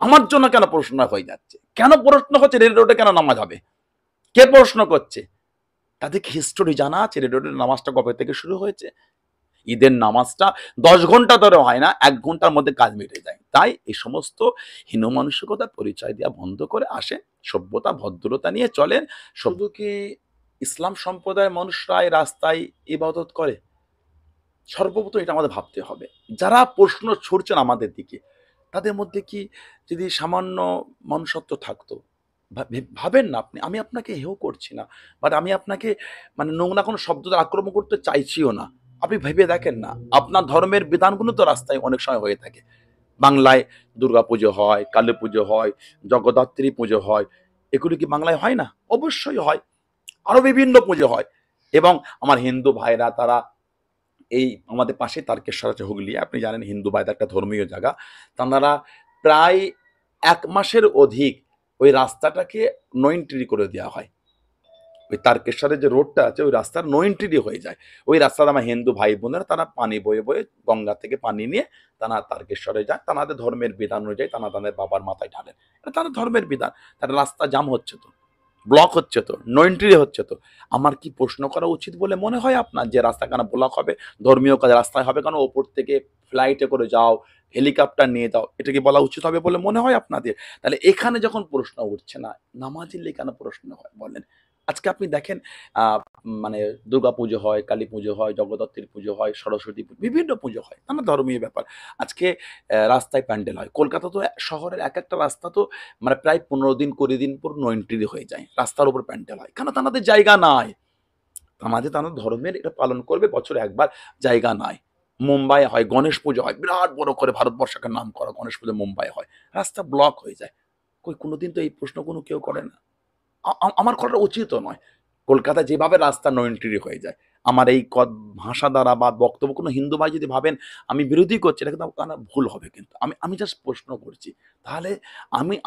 আমার জন্য কেন প্রশ্ন হয়ে যাচ্ছে? কেন প্রশ্ন হচ্ছে রেড রোডে কেন নামাজ হবে? কে প্রশ্ন করছে? তাদের হিস্টোরি জানা আছে রেড রোডের নামাজটা কবে থেকে শুরু হয়েছে? ঈদের নামাজটা 10 ঘন্টা ধরে হয় না, 1 ঘন্টার মধ্যে কাজ মিটে যায়। তাই এই সমস্ত হীনমানসিকতার পরিচয় দেওয়া বন্ধ করে আসে, সভ্যতা ভদ্রতা নিয়ে চলেন। শুধু কি ইসলাম সম্প্রদায়ের মানুষরা এই রাস্তায় ইবাদত করে? সর্বপ্রথম এটা আমাদের ভাবতে হবে। যারা প্রশ্ন ছুড়ছেন আমাদের দিকে, তাদের মধ্যে কি যদি সামান্য মনুষ্যত্ব থাকতো, ভাবেন না আপনি, আমি আপনাকে হেয় করছি না, বাট আমি আপনাকে মানে নোংরা কোনো শব্দ দিয়ে আক্রমণ করতে চাইছিও না। আপনি ভেবে দেখেন না, আপনার ধর্মের বিধানগুলো তো রাস্তায় অনেক সময় হয়ে থাকে। বাংলায় দুর্গাপুজো হয়, কালী পুজো হয়, জগদ্ধাত্রী পুজো হয়। এগুলো কি বাংলায় হয় না? অবশ্যই হয়। আরো বিভিন্ন পুজো হয়। এবং আমার হিন্দু ভাইরা তারা এই আমাদের পাশে তারকেশ্বর আছে হুগলি, আপনি জানেন হিন্দু ভাইদের একটা ধর্মীয় জায়গা। তারা প্রায় ১ মাসের অধিক ওই রাস্তাটাকে নইনট্রি করে দেওয়া হয়। ওই তারকেশ্বরের যে রোডটা আছে ওই রাস্তার নইনট্রি হয়ে যায়। ওই রাস্তাতে আমার হিন্দু ভাই বোনেরা তারা পানি বয়ে বয়ে গঙ্গা থেকে পানি নিয়ে তারা তারকেশ্বরে যায়, তাদের ধর্মের বিধান অনুযায়ী তারা তাদের বাবার মাথায় ঢালেন। এটা তাদের ধর্মের বিধান। তার রাস্তা জাম হচ্ছে তো, ব্লক হচ্ছে তো, নইনট্রি হচ্ছে তো। আমার কি প্রশ্ন করা উচিত বলে মনে হয় আপনার যে রাস্তা কেন ব্লক হবে? ধর্মীয় কাজ রাস্তায় হবে কেন? ওপর থেকে ফ্লাইটে করে যাও, হেলিকপ্টার নিয়ে যাও, এটা কি বলা উচিত হবে বলে মনে হয় আপনাদের? তাহলে এখানে যখন প্রশ্ন উঠছে না, নামাজিলে কেন প্রশ্ন হয় বলেন? আজকে আপনি দেখেন মানে দুর্গাপুজো হয়, কালী পুজো হয়, জগদ্ধাত্রীর পুজো হয়, সরস্বতী বিভিন্ন পুজো হয়, নানা ধর্মীয় ব্যাপার। আজকে রাস্তায় প্যান্ডেল হয়। কলকাতা তো শহরের একটা রাস্তা তো মানে প্রায় ১৫ দিন ২০ দিন পর নইনট্রি হয়ে যায়। রাস্তার উপর প্যান্ডেল হয়। কেন? তাদের জায়গা নাই। তাদের ধর্মের এটা পালন করবে বছরে একবার, জায়গা নাই। মুম্বাই হয়, গণেশ পুজো হয়। বিরাট বড় করে ভারতবর্ষকে নাম করা গণেশ পুজো মুম্বাই হয়। রাস্তা ব্লক হয়ে যায়। কোনোদিন তো এই প্রশ্ন কেউ করে না। আমার করাটা উচিতও নয়। কলকাতায় যেভাবে রাস্তা নইনট্রি হয়ে যায়, আমার এই ভাষা দ্বারা বা বক্তব্য কোনো হিন্দু ভাই যদি ভাবেন আমি বিরোধী করছি, এটা কিন্তু আপনার ভুল হবে কিন্তু। আমি জাস্ট প্রশ্ন করছি। তাহলে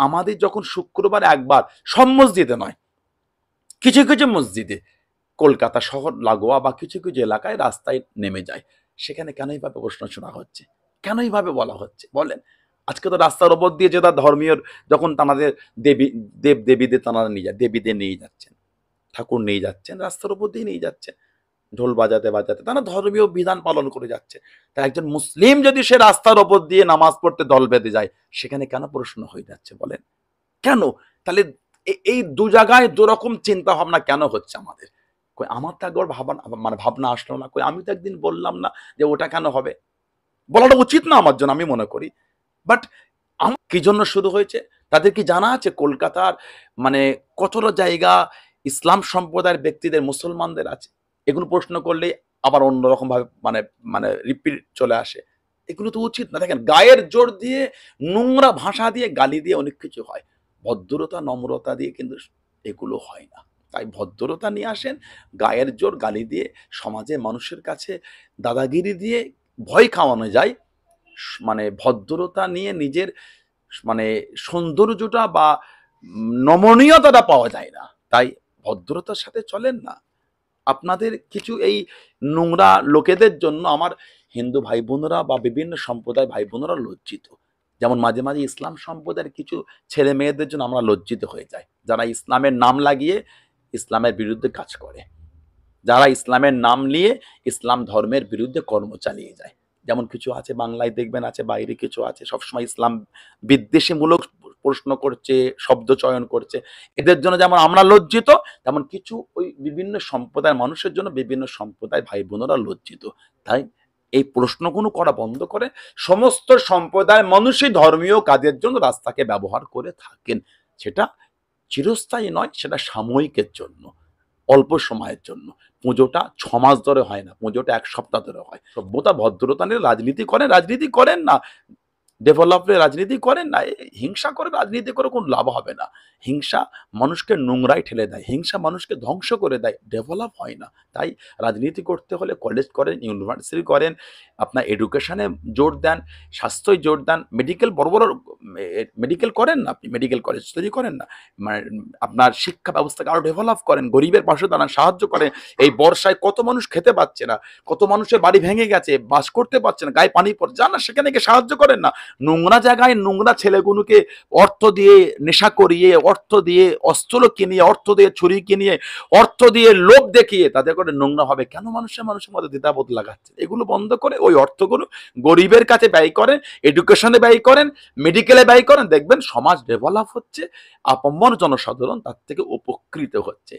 আমাদের যখন শুক্রবার একবার সব মসজিদে নয়, কিছু, কিছু মসজিদে কলকাতা শহর লাগোয়া বা কিছু, কিছু এলাকায় রাস্তায় নেমে যায়। সেখানে কেন এইভাবে প্রশ্ন শোনা হচ্ছে? কেন এইভাবে বলা হচ্ছে? বলেন। আজকে তো রাস্তার উপর দিয়ে যে তার ধর্মীয় যখন তাদের দেব-দেবীদের তারা নিয়ে যায়, দেবীদের নিয়ে যাচ্ছেন, ঠাকুর নিয়ে যাচ্ছেন, রাস্তার উপর দিয়ে নিয়ে যাচ্ছেন। ঢোল বাজাতে, বাজাতে তারা ধর্মীয় বিধান পালন করে যাচ্ছে। তাই একজন মুসলিম যদি সে রাস্তার উপর দিয়ে নামাজ পড়তে দল বেঁধে যায়, সেখানে কেন প্রশ্ন হয়ে যাচ্ছে বলেন? কেন? তাহলে এই ২ জায়গায় ২ রকম চিন্তা ভাবনা কেন হচ্ছে আমাদের? আমার তো একবার ভাবনা আসলো না। আমি তো একদিন বললাম না যে ওটা কেন হবে? বলাটা উচিত না আমার জন্য আমি মনে করি। বাট কি জন্য শুরু হয়েছে? তাদের কি জানা আছে কলকাতার মানে কতটা জায়গা ইসলাম সম্প্রদায়ের ব্যক্তিদের মুসলমানদের আছে? এগুলো প্রশ্ন করলেই আবার অন্যরকম ভাবে মানে মানে রিপিট চলে আসে। এগুলো তো উচিত না। দেখেন গায়ের জোর দিয়ে, নোংরা ভাষা দিয়ে, গালি দিয়ে অনেক কিছু হয়। ভদ্রতা, নম্রতা দিয়ে কিন্তু এগুলো হয় না। তাই ভদ্রতা নিয়ে আসেন, গায়ের জোর, গালি দিয়ে সমাজে মানুষের কাছে দাদাগিরি দিয়ে ভয় খাওয়ানো যায়। মানে ভদ্রতা নিয়ে নিজের মানে সৌন্দর্যটা বা নমনীয়তাটা পাওয়া যায় না। তাই ভদ্রতার সাথে চলেন না। আপনাদের কিছু এই নোংরা লোকেদের জন্য আমার হিন্দু ভাই বোনেরা বা বিভিন্ন সম্প্রদায় ভাই বোনেরা লজ্জিত। যেমন মাঝে, মাঝে ইসলাম সম্প্রদায়ের কিছু ছেলে মেয়েদের জন্য আমরা লজ্জিত হয়ে যাই। যারা ইসলামের নাম লাগিয়ে ইসলামের বিরুদ্ধে কাজ করে। যারা ইসলামের নাম নিয়ে ইসলাম ধর্মের বিরুদ্ধে কর্ম চালিয়ে যায়। যেমন কিছু আছে বাংলায় দেখবেন আছে, বাইরে কিছু আছে সবসময় ইসলাম বিদ্বেষীমূলক প্রশ্ন করছে, শব্দ চয়ন করছে। এদের জন্য যেমন আমরা লজ্জিত, তেমন কিছু ওই বিভিন্ন সম্প্রদায়ের মানুষের জন্য বিভিন্ন সম্প্রদায় ভাই বোনেরা লজ্জিত। তাই এই প্রশ্নগুলো করা বন্ধ করে সমস্ত সম্প্রদায়ের মানুষই ধর্মীয় কাজের জন্য রাস্তাকে ব্যবহার করে থাকেন। সেটা চিরস্থায়ী নয়, সেটা সাময়িকের জন্য, অল্প সময়ের জন্য। পুজোটা ৬ মাস ধরে হয় না, পুজোটা ১ সপ্তাহ ধরে হয়। সভ্যতা ভদ্রতা নিয়ে রাজনীতি করেন না। ডেভেলপের রাজনীতি করেন না। হিংসা করে রাজনীতি করে কোনো লাভ হবে না। হিংসা মানুষকে নোংরায় ঠেলে দেয়। হিংসা মানুষকে ধ্বংস করে দেয়। ডেভেলপ হয় না। তাই রাজনীতি করতে হলে কলেজ করেন, ইউনিভার্সিটি করেন, আপনার এডুকেশনে জোর দেন, স্বাস্থ্যয় জোর দেন, মেডিকেল বড়, বড় মেডিকেল করেন না আপনি, মেডিকেল কলেজ তৈরি করেন না। মানে আপনার শিক্ষা ব্যবস্থাকে আরো ডেভেলপ করেন, গরিবের পাশে দাঁড়ান, সাহায্য করেন। এই বর্ষায় কত মানুষ খেতে পাচ্ছে না, কত মানুষের বাড়ি ভেঙে গেছে, বাস করতে পারছে না, গায়ে পানি পড়ছে, যান না সেখানে গিয়ে সাহায্য করেন না। নোংরা জায়গায় নোংরা ছেলেগুলোকে অর্থ দিয়ে নেশা করিয়ে, অর্থ দিয়ে অস্ত্র কিনিয়ে, অর্থ দিয়ে ছুরি কিনিয়ে, অর্থ দিয়ে লোভ দেখিয়ে তাদের করে নোংরা হবে কেন? মানুষের মধ্যে দ্বিধাবোধ লাগাচ্ছে। এগুলো বন্ধ করে ওই অর্থগুলো গরিবের কাছে ব্যয় করেন, এডুকেশনে ব্যয় করেন, মেডিকেলে ব্যয় করেন, দেখবেন সমাজ ডেভেলপ হচ্ছে, আপমর জনসাধারণ তার থেকে উপকৃত হচ্ছে।